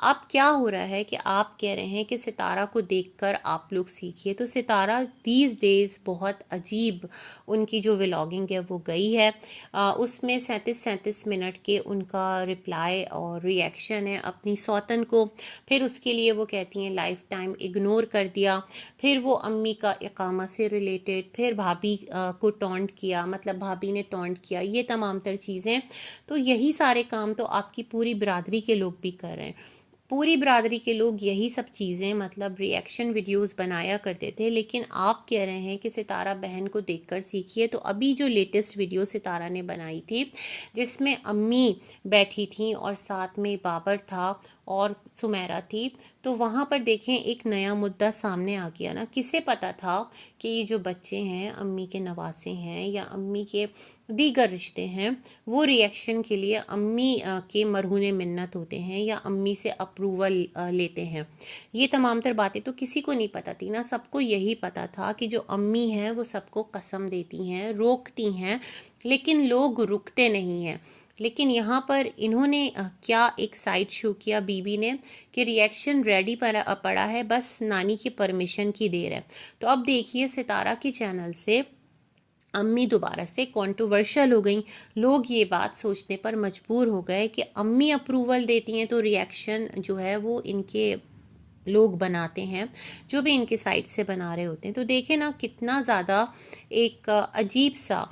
اب کیا ہو رہا ہے کہ آپ کہہ رہے ہیں کہ ستارہ کو دیکھ کر آپ لوگ سیکھیے، تو ستارہ دیز ڈیز بہت عجیب ان کی جو ولاگنگ ہے وہ گئی ہے، اس میں 37 منٹ کے ان کا رپلائی اور ری ایکشن ہے اپنی سوتن کو، پھر اس کے لیے وہ کہتی ہیں لائف ٹائم اگنور کر دیا، پھر وہ امی کا اقامہ سے ریلیٹڈ، پھر بھابھی کو ٹونٹ کیا، مطلب بھابھی نے ٹونٹ کیا، یہ تمام تر چیزیں، تو یہی سارے کام تو آپ کی پوری برادری کے لوگ بھی کر رہے ہیں، پوری برادری کے لوگ یہی سب چیزیں مطلب ری ایکشن ویڈیوز بنایا کرتے تھے، لیکن آپ کہہ رہے ہیں کہ ستارہ بہن کو دیکھ کر سیکھیے۔ تو ابھی جو لیٹسٹ ویڈیو ستارہ نے بنائی تھی جس میں امی بیٹھی تھیں اور ساتھ میں بابر تھا اور سمیرہ تھی، تو وہاں پر دیکھیں ایک نیا مدعا سامنے آ گیا نا، کسے پتہ تھا کہ یہ جو بچے ہیں امی کے نواسے ہیں یا امی کے دیگر رشتے ہیں، وہ ری ایکشن کے لیے امی کے مرہون منت ہوتے ہیں یا امی سے اپروول لیتے ہیں۔ یہ تمام تر باتیں تو کسی کو نہیں پتہ تھی نا، سب کو یہی پتہ تھا کہ جو امی ہیں وہ سب کو قسم دیتی ہیں، روکتی ہیں، لیکن لوگ رکتے نہیں ہیں۔ لیکن یہاں پر انہوں نے کیا ایک سائٹ شو کیا بی بی نے کہ ری ایکشن ریڈی پڑا ہے، بس نانی کی پرمیشن کی دیر ہے۔ تو اب دیکھیے ستارہ کے چینل سے امی دوبارہ سے کنٹروورشل ہو گئیں، لوگ یہ بات سوچنے پر مجبور ہو گئے کہ امی اپروول دیتی ہیں تو ری ایکشن جو ہے وہ ان کے لوگ بناتے ہیں، جو بھی ان کے سائٹ سے بنا رہے ہوتے ہیں۔ تو دیکھیں نا کتنا زیادہ ایک عجیب سا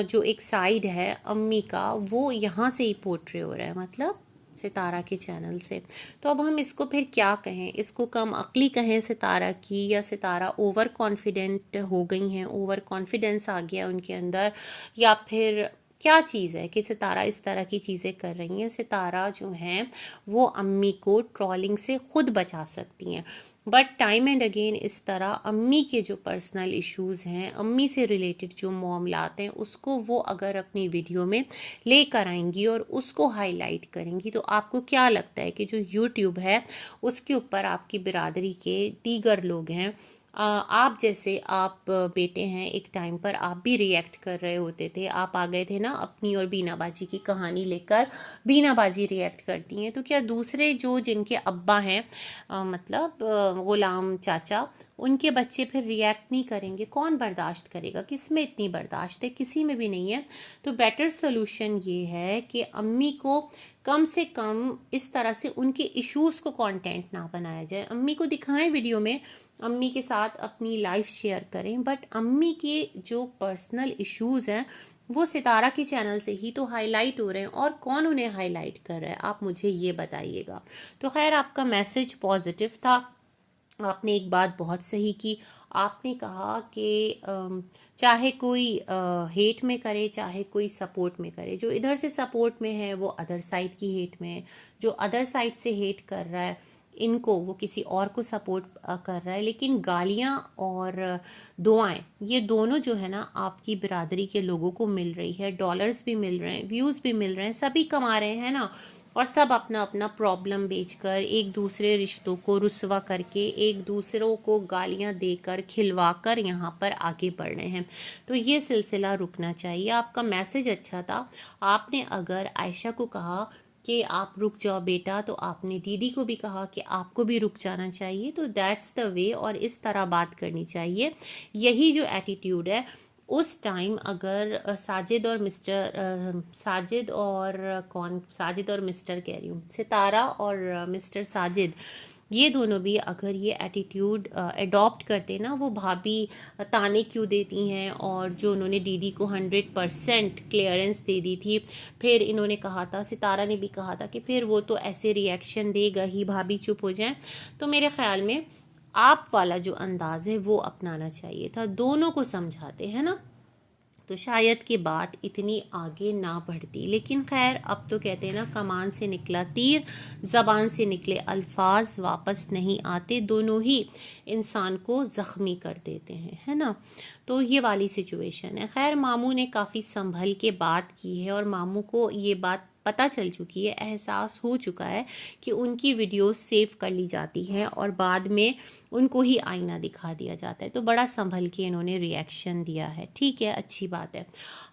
جو ایک سائیڈ ہے امی کا وہ یہاں سے ہی پورٹری ہو رہا ہے، مطلب ستارہ کے چینل سے۔ تو اب ہم اس کو پھر کیا کہیں، اس کو کم عقلی کہیں ستارہ کی، یا ستارہ اوور کانفیڈنٹ ہو گئی ہیں، اوور کانفیڈنس آ گیا ان کے اندر، یا پھر کیا چیز ہے کہ ستارہ اس طرح کی چیزیں کر رہی ہیں۔ ستارہ جو ہیں وہ امی کو ٹرولنگ سے خود بچا سکتی ہیں، بٹ ٹائم اینڈ اگین اس طرح امی کے جو پرسنل ایشوز ہیں، امی سے ریلیٹڈ جو معاملات ہیں، اس کو وہ اگر اپنی ویڈیو میں لے کر آئیں گی اور اس کو ہائی لائٹ کریں گی، تو آپ کو کیا لگتا ہے کہ جو یوٹیوب ہے اس کے اوپر آپ کی برادری کے دیگر لوگ ہیں، آپ جیسے آپ بیٹے ہیں، ایک ٹائم پر آپ بھی ری ایکٹ کر رہے ہوتے تھے، آپ آ گئے تھے نا اپنی اور بینا باجی کی کہانی لے کر، بینا باجی ری ایکٹ کرتی ہیں، تو کیا دوسرے جو جن کے ابا ہیں مطلب غلام چاچا، ان کے بچے پھر ری ایکٹ نہیں کریں گے؟ کون برداشت کرے گا؟ کس میں اتنی برداشت ہے؟ کسی میں بھی نہیں ہے۔ تو بیٹر سلوشن یہ ہے کہ امی کو کم سے کم اس طرح سے ان کے ایشوز کو کانٹینٹ نہ بنایا جائے، امی کو دکھائیں ویڈیو میں، امی کے ساتھ اپنی لائف شیئر کریں، بٹ امی کے جو پرسنل ایشوز ہیں وہ ستارہ کے چینل سے ہی تو ہائی لائٹ ہو رہے ہیں، اور کون انہیں ہائی لائٹ کر رہا ہے آپ مجھے یہ بتائیے گا۔ تو خیر آپ کا میسج پازیٹیو تھا، آپ نے ایک بات بہت صحیح کی، آپ نے کہا کہ چاہے کوئی ہیٹ میں کرے چاہے کوئی سپورٹ میں کرے، جو ادھر سے سپورٹ میں ہے وہ ادر سائڈ کی ہیٹ میں ہے، جو ادر سائڈ سے ہیٹ کر رہا ہے ان کو وہ کسی اور کو سپورٹ کر رہا ہے، لیکن گالیاں اور دعائیں یہ دونوں جو ہے نا آپ کی برادری کے لوگوں کو مل رہی ہے، ڈالرز بھی مل رہے ہیں، ویوز بھی مل رہے ہیں، سبھی کما رہے ہیں نا، اور سب اپنا اپنا پرابلم بیچ کر، ایک دوسرے رشتوں کو رسوا کر کے، ایک دوسروں کو گالیاں دے کر کھلوا کر یہاں پر آگے بڑھ رہے ہیں۔ تو یہ سلسلہ رکنا چاہیے۔ آپ کا میسج اچھا تھا، آپ نے اگر عائشہ کو کہا کہ آپ رک جاؤ بیٹا، تو آپ نے دیدی کو بھی کہا کہ آپ کو بھی رک جانا چاہیے، تو دیٹس دا وے، اور اس طرح بات کرنی چاہیے۔ یہی جو ایٹیٹیوڈ ہے اس ٹائم اگر ساجد اور مسٹر کہہ رہی ہوں، ستارہ اور مسٹر ساجد، یہ دونوں بھی اگر یہ ایٹیٹیوڈ اڈاپٹ کرتے نا، وہ بھابھی تانے کیوں دیتی ہیں، اور جو انہوں نے دیدی کو 100% کلیئرنس دے دی تھی، پھر انہوں نے کہا تھا، ستارہ نے بھی کہا تھا کہ پھر وہ تو ایسے ری ایکشن دے گا ہی، بھابھی چپ ہو جائیں، تو میرے خیال میں آپ والا جو انداز ہے وہ اپنانا چاہیے تھا، دونوں کو سمجھاتے ہیں نا، تو شاید کہ بات اتنی آگے نہ بڑھتی۔ لیکن خیر اب تو کہتے ہیں نا کمان سے نکلا تیر، زبان سے نکلے الفاظ واپس نہیں آتے، دونوں ہی انسان کو زخمی کر دیتے ہیں، ہے نا۔ تو یہ والی سچویشن ہے۔ خیر ماموں نے کافی سنبھل کے بات کی ہے، اور ماموں کو یہ بات پتہ چل چکی ہے، احساس ہو چکا ہے کہ ان کی ویڈیوز سیو کر لی جاتی ہیں اور بعد میں ان کو ہی آئینہ دکھا دیا جاتا ہے، تو بڑا سنبھل کے انہوں نے ری ایکشن دیا ہے، ٹھیک ہے، اچھی بات ہے۔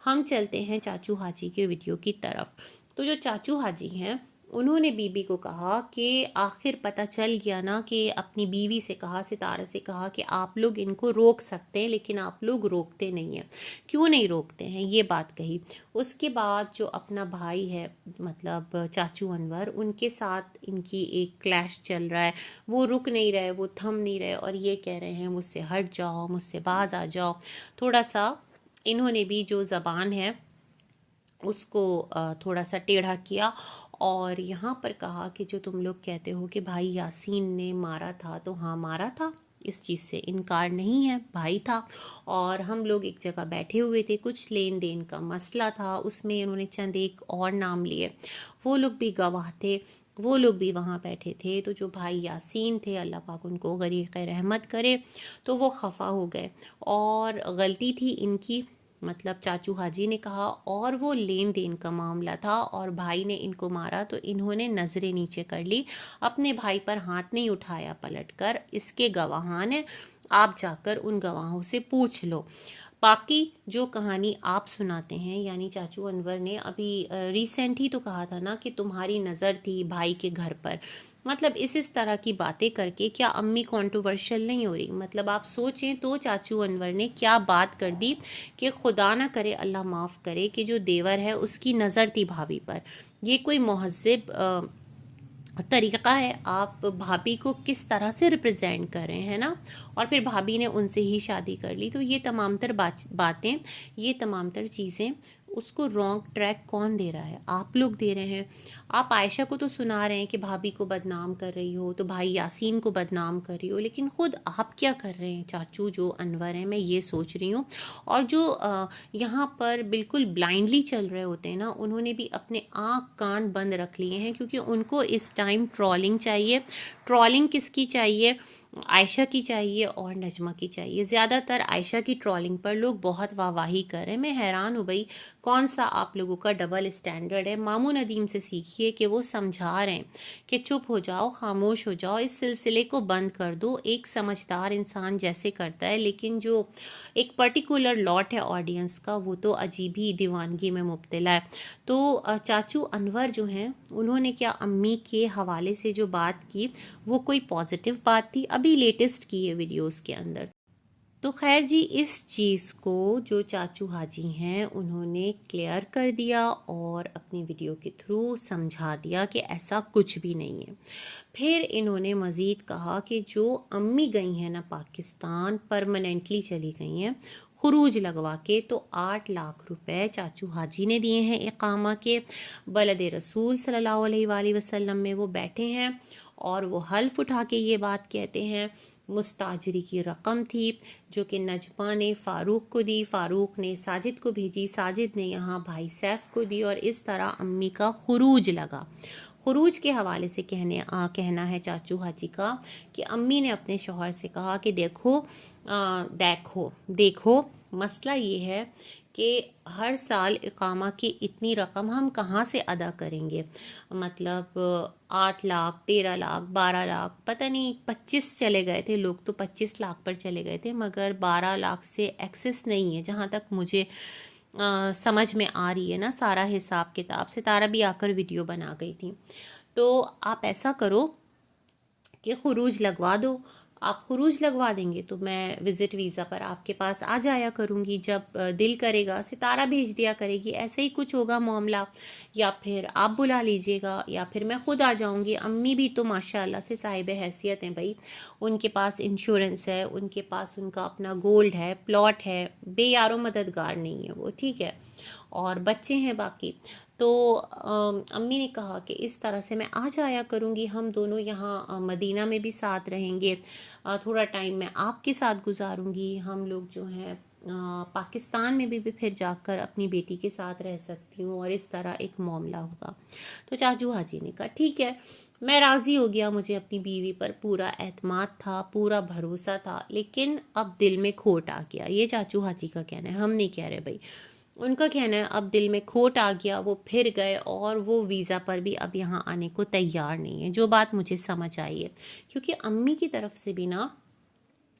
ہم چلتے ہیں چاچو حاجی کے ویڈیو کی طرف۔ تو جو چاچو حاجی ہیں انہوں نے بیوی کو کہا کہ آخر پتہ چل گیا نا کہ اپنی بیوی سے کہا، ستارہ سے کہا کہ آپ لوگ ان کو روک سکتے ہیں لیکن آپ لوگ روکتے نہیں ہیں، کیوں نہیں روکتے ہیں، یہ بات کہی۔ اس کے بعد جو اپنا بھائی ہے مطلب چاچو انور، ان کے ساتھ ان کی ایک کلیش چل رہا ہے، وہ رک نہیں رہے، وہ تھم نہیں رہے اور یہ کہہ رہے ہیں مجھ سے ہٹ جاؤ، مجھ سے باز آ جاؤ۔ تھوڑا سا انہوں نے بھی جو زبان ہے اس کو تھوڑا سا ٹیڑھا کیا، اور یہاں پر کہا کہ جو تم لوگ کہتے ہو کہ بھائی یاسین نے مارا تھا، تو ہاں مارا تھا، اس چیز سے انکار نہیں ہے، بھائی تھا، اور ہم لوگ ایک جگہ بیٹھے ہوئے تھے، کچھ لین دین کا مسئلہ تھا، اس میں انہوں نے چند ایک اور نام لیے، وہ لوگ بھی گواہ تھے، وہ لوگ بھی وہاں بیٹھے تھے۔ تو جو بھائی یاسین تھے، اللہ پاک ان کو غریق رحمت کرے، تو وہ خفا ہو گئے، اور غلطی تھی ان کی، مطلب چاچو حاجی نے کہا، اور وہ لین دین کا معاملہ تھا، اور بھائی نے ان کو مارا تو انہوں نے نظریں نیچے کر لی، اپنے بھائی پر ہاتھ نہیں اٹھایا پلٹ کر، اس کے گواہان ہیں، آپ جا کر ان گواہوں سے پوچھ لو۔ باقی جو کہانی آپ سناتے ہیں، یعنی چاچو انور نے ابھی ریسنٹ ہی تو کہا تھا نا کہ تمہاری نظر تھی بھائی کے گھر پر، مطلب اس طرح کی باتیں کر کے کیا امی کنٹروورشل نہیں ہو رہی؟ مطلب آپ سوچیں تو چاچو انور نے کیا بات کر دی کہ خدا نہ کرے، اللہ معاف کرے، کہ جو دیور ہے اس کی نظر تھی بھابھی پر۔ یہ کوئی مہذب طریقہ ہے؟ آپ بھابھی کو کس طرح سے ریپرزینٹ کر رہے ہیں نا، اور پھر بھابھی نے ان سے ہی شادی کر لی، تو یہ تمام تر باتیں، یہ تمام تر چیزیں، اس کو رانگ ٹریک کون دے رہا ہے؟ آپ لوگ دے رہے ہیں۔ آپ عائشہ کو تو سنا رہے ہیں کہ بھابھی کو بدنام کر رہی ہو، تو بھائی یاسین کو بدنام کر رہی ہو، لیکن خود آپ کیا کر رہے ہیں؟ چاچو جو انور ہیں، میں یہ سوچ رہی ہوں، اور جو یہاں پر بالکل بلائنڈلی چل رہے ہوتے ہیں نا، انہوں نے بھی اپنے آنکھ کان بند رکھ لیے ہیں، کیونکہ ان کو اس ٹائم ٹرولنگ چاہیے۔ ٹرولنگ کس کی چاہیے؟ عائشہ کی چاہیے اور نجمہ کی چاہیے۔ زیادہ تر عائشہ کی ٹرولنگ پر لوگ بہت واہ واہی کر رہے ہیں۔ میں حیران ہوں بھائی، کون سا آپ لوگوں کا ڈبل اسٹینڈرڈ ہے؟ ماموں ندیم سے سیکھیے کہ وہ سمجھا رہے ہیں کہ چپ ہو جاؤ، خاموش ہو جاؤ، اس سلسلے کو بند کر دو، ایک سمجھدار انسان جیسے کرتا ہے، لیکن جو ایک پرٹیکولر لاٹ ہے آڈینس کا، وہ تو عجیب ہی دیوانگی میں مبتلا ہے۔ تو چاچو انور جو ہیں، انہوں نے کیا امی کے حوالے سے جو بات کی وہ کوئی پازیٹیو بات تھی؟ ابھی لیٹسٹ کی ہے ویڈیوز کے اندر۔ تو خیر جی، اس چیز کو جو چاچو حاجی ہیں انہوں نے کلیئر کر دیا اور اپنی ویڈیو کے تھرو سمجھا دیا کہ ایسا کچھ بھی نہیں ہے۔ پھر انہوں نے مزید کہا کہ جو امی گئی ہیں نا پاکستان، پرماننٹلی چلی گئی ہیں خروج لگوا کے، تو 8 لاکھ روپے چاچو حاجی نے دیے ہیں اقامہ کے، بلد رسول صلی اللہ علیہ وآلہ وسلم میں وہ بیٹھے ہیں، اور وہ حلف اٹھا کے یہ بات کہتے ہیں۔ مستاجری کی رقم تھی جو کہ نجمہ نے فاروق کو دی، فاروق نے ساجد کو بھیجی، ساجد نے یہاں بھائی سیف کو دی، اور اس طرح امی کا خروج لگا۔ خروج کے حوالے سے کہنا ہے چاچو حاجی کا کہ امی نے اپنے شوہر سے کہا کہ دیکھو مسئلہ یہ ہے کہ ہر سال اقامہ کی اتنی رقم ہم کہاں سے ادا کریں گے؟ مطلب 8 لاکھ، 13 لاکھ، 12 لاکھ، پتہ نہیں 25 چلے گئے تھے لوگ، تو 25 لاکھ پر چلے گئے تھے، مگر 12 لاکھ سے ایکسس نہیں ہے جہاں تک مجھے سمجھ میں آ رہی ہے نا سارا حساب کتاب۔ ستارہ بھی آ کر ویڈیو بنا گئی تھی۔ تو آپ ایسا کرو کہ خروج لگوا دو۔ آپ خروج لگوا دیں گے تو میں وزٹ ویزا پر آپ کے پاس آ جایا کروں گی، جب دل کرے گا ستارہ بھیج دیا کرے گی، ایسے ہی کچھ ہوگا معاملہ، یا پھر آپ بلا لیجئے گا، یا پھر میں خود آ جاؤں گی۔ امی بھی تو ماشاءاللہ سے صاحب حیثیت ہیں بھائی، ان کے پاس انشورنس ہے، ان کے پاس ان کا اپنا گولڈ ہے، پلاٹ ہے، بے یارو مددگار نہیں ہے وہ، ٹھیک ہے، اور بچے ہیں باقی۔ تو امی نے کہا کہ اس طرح سے میں آ جایا کروں گی، ہم دونوں یہاں مدینہ میں بھی ساتھ رہیں گے، تھوڑا ٹائم میں آپ کے ساتھ گزاروں گی، ہم لوگ جو ہیں پاکستان میں بھی پھر جا کر اپنی بیٹی کے ساتھ رہ سکتی ہوں، اور اس طرح ایک معاملہ ہوگا۔ تو چاچو حاجی نے کہا ٹھیک ہے، میں راضی ہو گیا، مجھے اپنی بیوی پر پورا اعتماد تھا، پورا بھروسہ تھا، لیکن اب دل میں کھوٹ آ گیا۔ یہ چاچو حاجی کا کہنا ہے، ہم نہیں کہہ رہے بھائی، ان کا کہنا ہے اب دل میں کھوٹ آ گیا، وہ پھر گئے، اور وہ ویزا پر بھی اب یہاں آنے کو تیار نہیں ہے، جو بات مجھے سمجھ آئی ہے، کیونکہ امی کی طرف سے بھی نا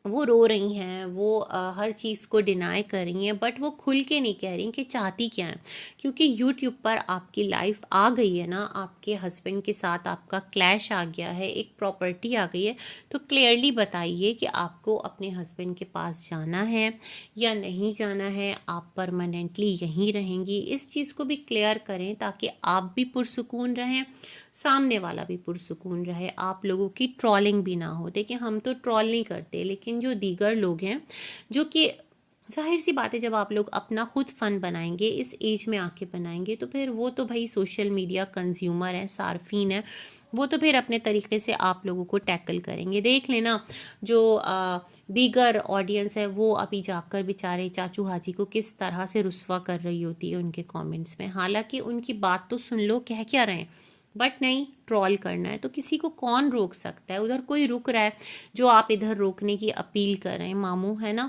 وہ رو رہی ہیں، وہ ہر چیز کو ڈینائی کر رہی ہیں، بٹ وہ کھل کے نہیں کہہ رہی کہ چاہتی کیا ہیں، کیونکہ یوٹیوب پر آپ کی لائف آ گئی ہے نا، آپ کے ہسبینڈ کے ساتھ آپ کا کلیش آ گیا ہے، ایک پراپرٹی آ گئی ہے، تو کلیئرلی بتائیے کہ آپ کو اپنے ہسبینڈ کے پاس جانا ہے یا نہیں جانا ہے، آپ پرماننٹلی یہیں رہیں گی، اس چیز کو بھی کلیئر کریں تاکہ آپ بھی پرسکون رہیں، سامنے والا بھی پرسکون رہے، آپ لوگوں کی ٹرولنگ بھی نہ ہو۔ دیکھیں ہم تو ٹرول نہیں کرتے، لیکن جو دیگر لوگ ہیں جو کہ ظاہر سی بات ہے، جب آپ لوگ اپنا خود فن بنائیں گے، اس ایج میں آ کے بنائیں گے، تو پھر وہ تو بھائی سوشل میڈیا کنزیومر ہیں، صارفین ہیں، وہ تو پھر اپنے طریقے سے آپ لوگوں کو ٹیکل کریں گے۔ دیکھ لینا جو دیگر آڈینس ہے وہ ابھی جا کر بیچارے چاچو حاجی کو کس طرح سے رسوا کر رہی ہوتی ہے ان کے کامنٹس میں، حالانکہ ان کی بات تو سن لو کہہ کیا رہے ہیں، بٹ نہیں، ٹرول کرنا ہے تو کسی کو کون روک سکتا ہے، ادھر کوئی رک رہا ہے جو آپ ادھر روکنے کی اپیل کر رہے ہیں ماموں، ہے نا،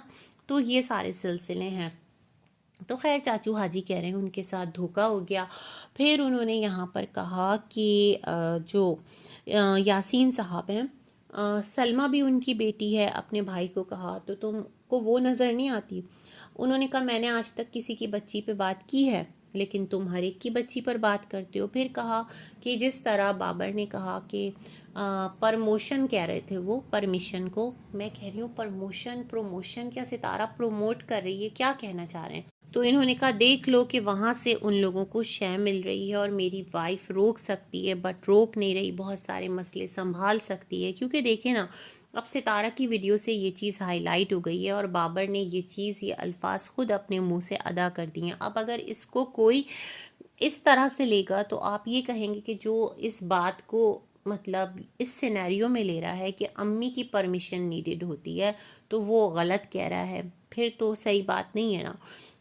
تو یہ سارے سلسلے ہیں۔ تو خیر چاچو حاجی کہہ رہے ہیں ان کے ساتھ دھوکا ہو گیا۔ پھر انہوں نے یہاں پر کہا کہ جو یاسین صاحب ہیں، سلمہ بھی ان کی بیٹی ہے، اپنے بھائی کو کہا تو تم کو وہ نظر نہیں آتی؟ انہوں نے کہا میں نے آج تک کسی کی بچی پہ بات کی ہے، لیکن تم ہر ایک کی بچی پر بات کرتے ہو۔ پھر کہا کہ جس طرح بابر نے کہا کہ پرموشن کہہ رہے تھے وہ، پرمیشن کو میں کہہ رہی ہوں پرموشن، پروموشن کیا ستارہ پروموٹ کر رہی ہے، کیا کہنا چاہ رہے ہیں؟ تو انہوں نے کہا دیکھ لو کہ وہاں سے ان لوگوں کو شے مل رہی ہے اور میری وائف روک سکتی ہے، بٹ روک نہیں رہی، بہت سارے مسئلے سنبھال سکتی ہے، کیونکہ دیکھیں نا اب ستارہ کی ویڈیو سے یہ چیز ہائی لائٹ ہو گئی ہے اور بابر نے یہ چیز، یہ الفاظ خود اپنے منہ سے ادا کر دی ہیں۔ اب اگر اس کو کوئی اس طرح سے لے گا تو آپ یہ کہیں گے کہ جو اس بات کو مطلب اس سینیریو میں لے رہا ہے کہ امی کی پرمیشن نیڈڈ ہوتی ہے تو وہ غلط کہہ رہا ہے، پھر تو صحیح بات نہیں ہے نا۔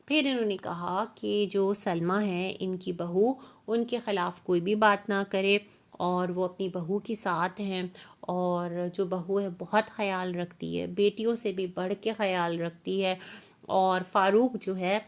پھر انہوں نے کہا کہ جو سلمہ ہے ان کی بہو، ان کے خلاف کوئی بھی بات نہ کرے اور وہ اپنی بہو کے ساتھ ہیں، اور جو بہو ہے بہت خیال رکھتی ہے، بیٹیوں سے بھی بڑھ کے خیال رکھتی ہے، اور فاروق جو ہے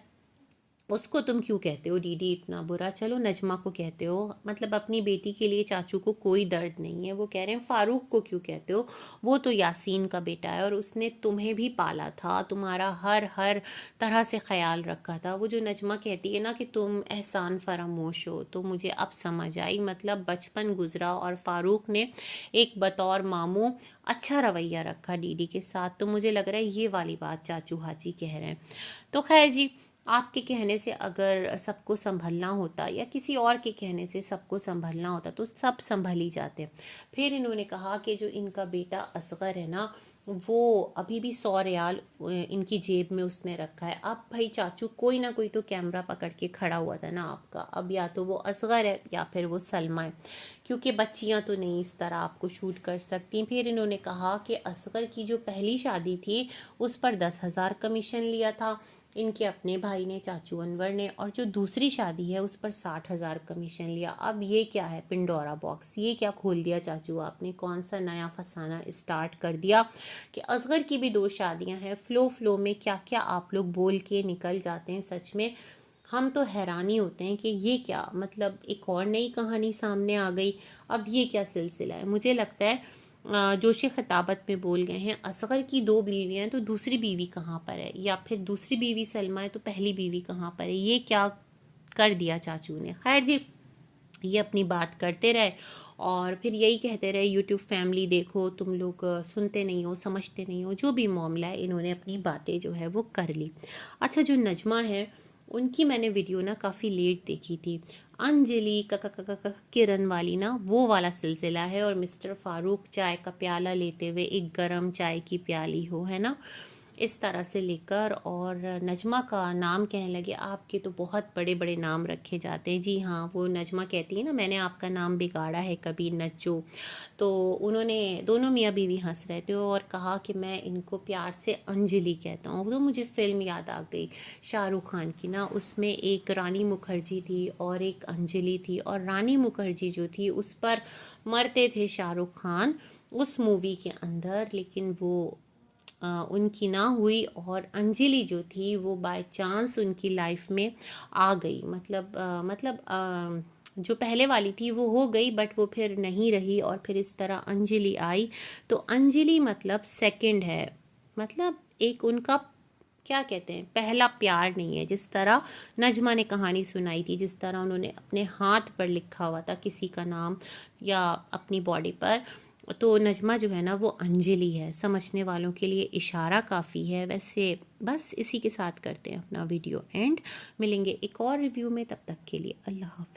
اس کو تم کیوں کہتے ہو ڈیڈی اتنا برا، چلو نجمہ کو کہتے ہو، مطلب اپنی بیٹی کے لیے چاچو کو کوئی درد نہیں ہے، وہ کہہ رہے ہیں فاروق کو کیوں کہتے ہو، وہ تو یاسین کا بیٹا ہے اور اس نے تمہیں بھی پالا تھا، تمہارا ہر طرح سے خیال رکھا تھا۔ وہ جو نجمہ کہتی ہے نا کہ تم احسان فراموش ہو، تو مجھے اب سمجھ آئی، مطلب بچپن گزرا اور فاروق نے ایک بطور ماموں اچھا رویہ رکھا ڈیڈی کے ساتھ، تو مجھے لگ رہا ہے یہ والی بات چاچو حاجی کہہ رہے ہیں۔ تو خیر جی، آپ کے کہنے سے اگر سب کو سنبھلنا ہوتا یا کسی اور کے کہنے سے سب کو سنبھلنا ہوتا تو سب سنبھل ہی جاتے۔ پھر انہوں نے کہا کہ جو ان کا بیٹا اصغر ہے نا، وہ ابھی بھی 100 ریال ان کی جیب میں اس نے رکھا ہے۔ اب بھائی چاچو کوئی نہ کوئی تو کیمرہ پکڑ کے کھڑا ہوا تھا نا آپ کا، اب یا تو وہ اصغر ہے یا پھر وہ سلمہ ہے، کیونکہ بچیاں تو نہیں اس طرح آپ کو شوٹ کر سکتی۔ پھر انہوں نے کہا کہ اصغر کی جو پہلی شادی تھی اس پر 10,000 کمیشن لیا تھا ان کے اپنے بھائی نے، چاچو انور نے، اور جو دوسری شادی ہے اس پر 60,000 کمیشن لیا۔ اب یہ کیا ہے پنڈورا باکس، یہ کیا کھول دیا چاچو آپ نے، کون سا نیا فسانہ اسٹارٹ کر دیا کہ اصغر کی بھی 2 شادیاں ہیں، فلو میں کیا کیا آپ لوگ بول کے نکل جاتے ہیں، سچ میں ہم تو حیرانی ہوتے ہیں کہ یہ کیا، مطلب ایک اور نئی کہانی سامنے آ گئی، اب یہ کیا سلسلہ ہے۔ مجھے لگتا ہے جوش خطابت میں بول گئے ہیں، اصغر کی 2 بیویاں ہیں تو دوسری بیوی کہاں پر ہے، یا پھر دوسری بیوی سلمہ ہے تو پہلی بیوی کہاں پر ہے، یہ کیا کر دیا چاچو نے۔ خیر جی، یہ اپنی بات کرتے رہے اور پھر یہی کہتے رہے یوٹیوب فیملی دیکھو تم لوگ سنتے نہیں ہو، سمجھتے نہیں ہو، جو بھی معاملہ ہے انہوں نے اپنی باتیں جو ہے وہ کر لی۔ اچھا جو نجمہ ہے ان کی میں نے ویڈیو نا کافی لیٹ دیکھی تھی، انجلی کرن والی نا، وہ والا سلسلہ ہے، اور مسٹر فاروق چائے کا پیالہ لیتے ہوئے، ایک گرم چائے کی پیالی ہو، ہے نا، اس طرح سے لے کر، اور نجمہ کا نام کہنے لگے آپ کے تو بہت بڑے بڑے نام رکھے جاتے ہیں۔ جی ہاں، وہ نجمہ کہتی ہے نا میں نے آپ کا نام بگاڑا ہے کبھی نچو، تو انہوں نے دونوں میاں بیوی ہنس رہے تھے اور کہا کہ میں ان کو پیار سے انجلی کہتا ہوں۔ تو مجھے فلم یاد آ گئی شاہ رخ خان کی نا، اس میں ایک رانی مکھرجی تھی اور ایک انجلی تھی، اور رانی مکھرجی جو تھی اس پر مرتے تھے شاہ رخ خان اس مووی کے اندر، لیکن وہ ان کی نہ ہوئی، اور انجلی جو تھی وہ بائی چانس ان کی لائف میں آ گئی، مطلب جو پہلے والی تھی وہ ہو گئی بٹ وہ پھر نہیں رہی، اور پھر اس طرح انجلی آئی، تو انجلی مطلب سیکنڈ ہے، مطلب ایک ان کا کیا کہتے ہیں پہلا پیار نہیں ہے. جس طرح نجمہ نے کہانی سنائی تھی، جس طرح انہوں نے اپنے ہاتھ پر لکھا ہوا تھا کسی کا نام یا اپنی باڈی پر، تو نجمہ جو ہے نا وہ انجلی ہے. سمجھنے والوں کے لیے اشارہ کافی ہے. ویسے بس اسی کے ساتھ کرتے ہیں اپنا ویڈیو اینڈ. ملیں گے ایک اور ریویو میں، تب تک کے لیے اللہ حافظ.